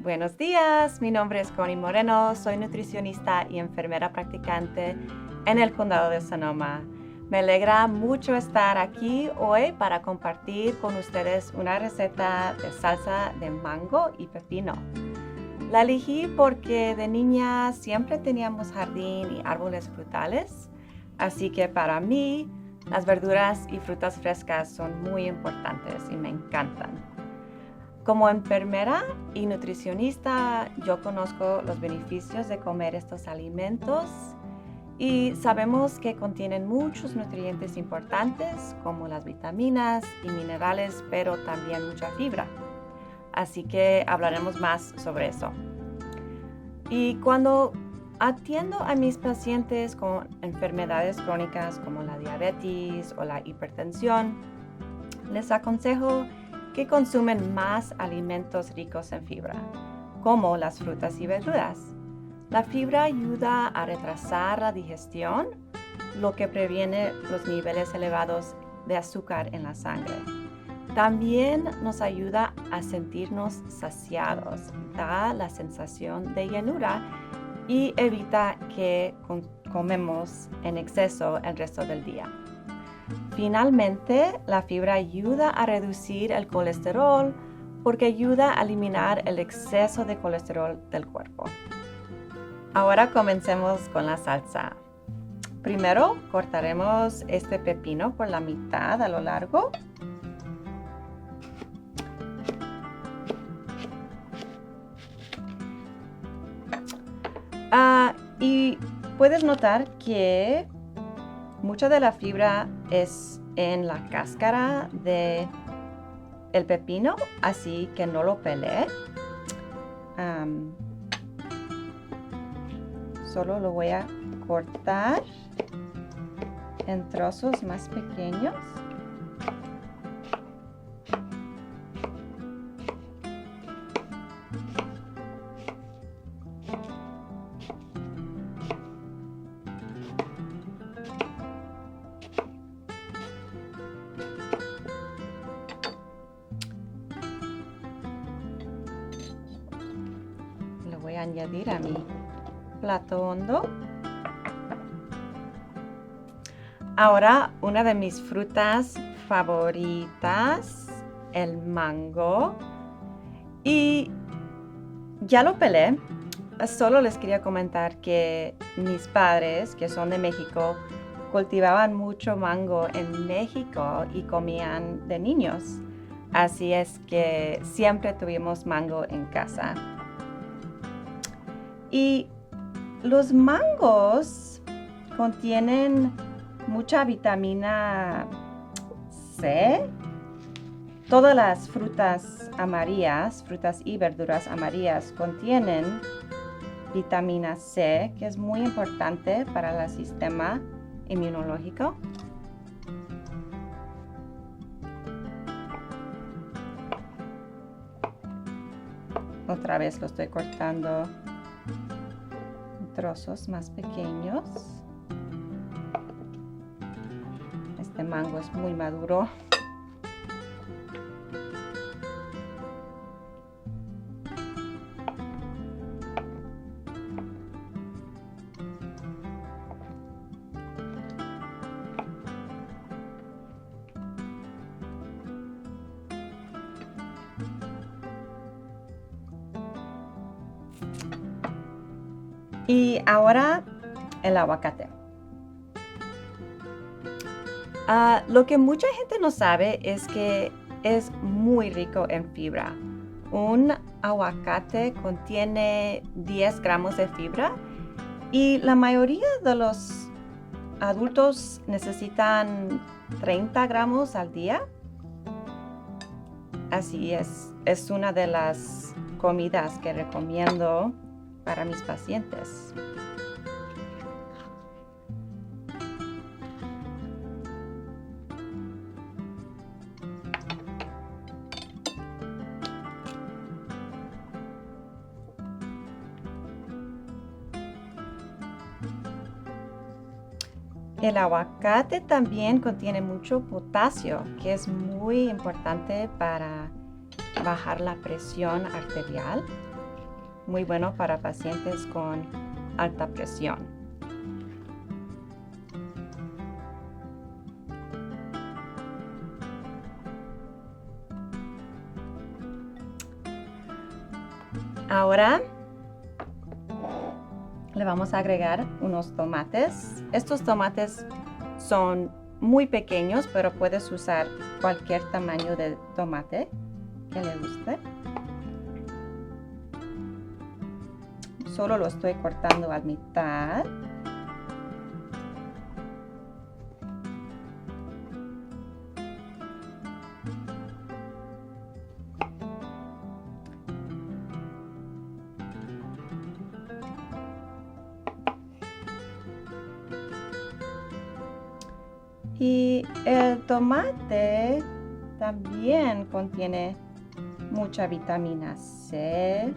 Buenos días, mi nombre es Connie Moreno, soy nutricionista y enfermera practicante en el condado de Sonoma. Me alegra mucho estar aquí hoy para compartir con ustedes una receta de salsa de mango y pepino. La elegí porque de niña siempre teníamos jardín y árboles frutales, así que para mí las verduras y frutas frescas son muy importantes y me encantan. Como enfermera y nutricionista, yo conozco los beneficios de comer estos alimentos y sabemos que contienen muchos nutrientes importantes como las vitaminas y minerales, pero también mucha fibra. Así que hablaremos más sobre eso. Y cuando atiendo a mis pacientes con enfermedades crónicas como la diabetes o la hipertensión, les aconsejo que consumen más alimentos ricos en fibra, como las frutas y verduras. La fibra ayuda a retrasar la digestión, lo que previene los niveles elevados de azúcar en la sangre. También nos ayuda a sentirnos saciados, da la sensación de llenura y evita que comemos en exceso el resto del día. Finalmente, la fibra ayuda a reducir el colesterol porque ayuda a eliminar el exceso de colesterol del cuerpo. Ahora comencemos con la salsa. Primero cortaremos este pepino por la mitad a lo largo. Y puedes notar que mucha de la fibra es en la cáscara del pepino, así que no lo pelé. Solo lo voy a cortar en trozos más pequeños. Lo voy a añadir a mi plato hondo. Ahora, una de mis frutas favoritas, el mango. Y ya lo pelé. Solo les quería comentar que mis padres, que son de México, cultivaban mucho mango en México y comían de niños. Así es que siempre tuvimos mango en casa. Y los mangos contienen mucha vitamina C. Todas las frutas amarillas, frutas y verduras amarillas contienen vitamina C, que es muy importante para el sistema inmunológico. Otra vez lo estoy cortando en trozos más pequeños. Este mango es muy maduro. Y ahora el aguacate. Lo que mucha gente no sabe es que es muy rico en fibra. Un aguacate contiene 10 gramos de fibra y la mayoría de los adultos necesitan 30 gramos al día. Así es una de las comidas que recomiendo para mis pacientes. El aguacate también contiene mucho potasio, que es muy importante para bajar la presión arterial. muy bueno para pacientes con alta presión. Ahora le vamos a agregar unos tomates. Estos tomates son muy pequeños, pero puedes usar cualquier tamaño de tomate que le guste. Solo lo estoy cortando a mitad. Y el tomate también contiene mucha vitamina C.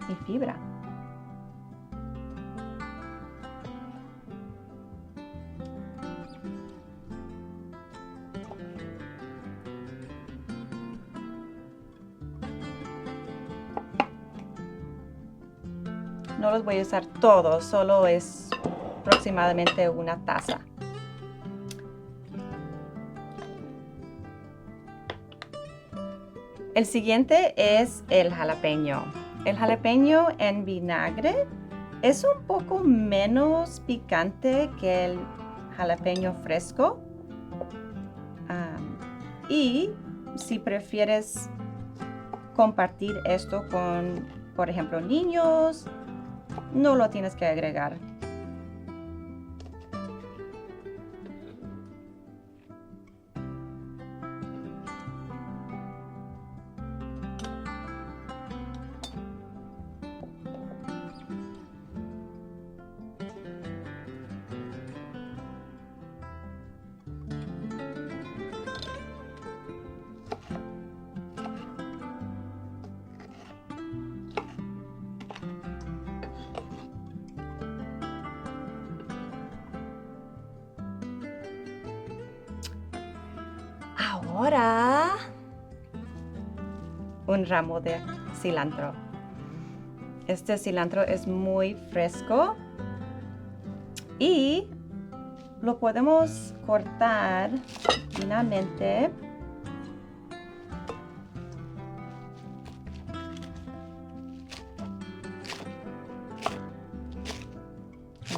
Y fibra. No los voy a usar todos, solo es aproximadamente una taza. El siguiente es el jalapeño. El jalapeño en vinagre es un poco menos picante que el jalapeño fresco. Y si prefieres compartir esto con, por ejemplo, niños, no lo tienes que agregar. Ahora, un ramo de cilantro. Este cilantro es muy fresco y lo podemos cortar finamente.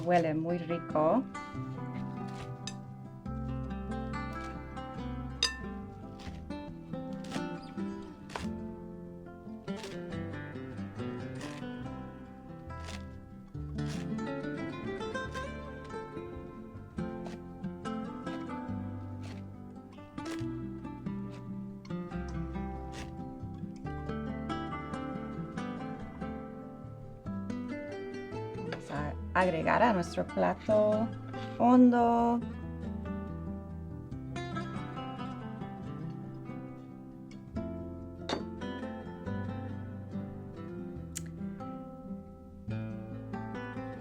Huele muy rico. Agregar a nuestro plato hondo.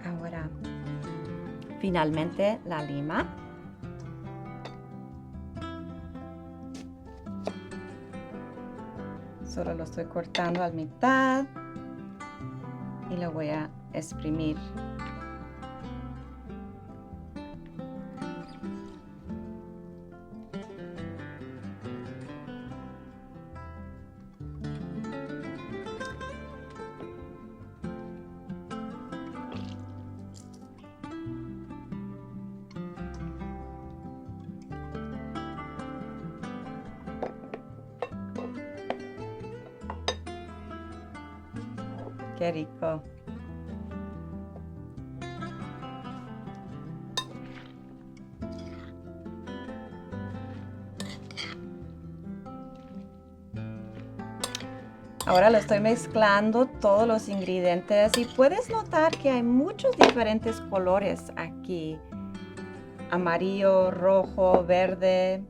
Ahora, finalmente la lima. Solo lo estoy cortando a mitad y lo voy a exprimir. Qué rico. Ahora lo estoy mezclando todos los ingredientes y puedes notar que hay muchos diferentes colores aquí. Amarillo, rojo, verde.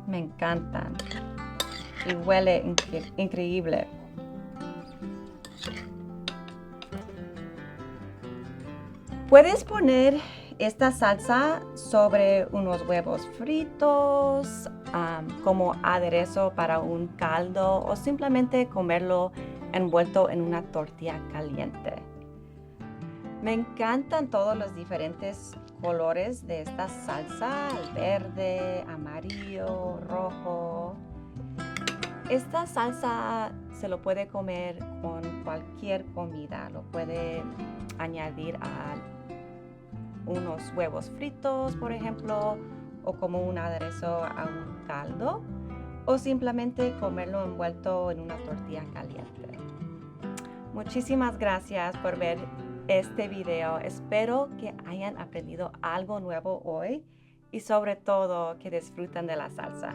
Me encantan. Y huele increíble. Puedes poner esta salsa sobre unos huevos fritos, como aderezo para un caldo o simplemente comerlo envuelto en una tortilla caliente. Me encantan todos los diferentes colores de esta salsa, el verde, amarillo, rojo. Esta salsa se lo puede comer con cualquier comida, lo puede añadir a unos huevos fritos, por ejemplo, o como un aderezo a un caldo, o simplemente comerlo envuelto en una tortilla caliente. Muchísimas gracias por ver este video. Espero que hayan aprendido algo nuevo hoy y sobre todo que disfruten de la salsa.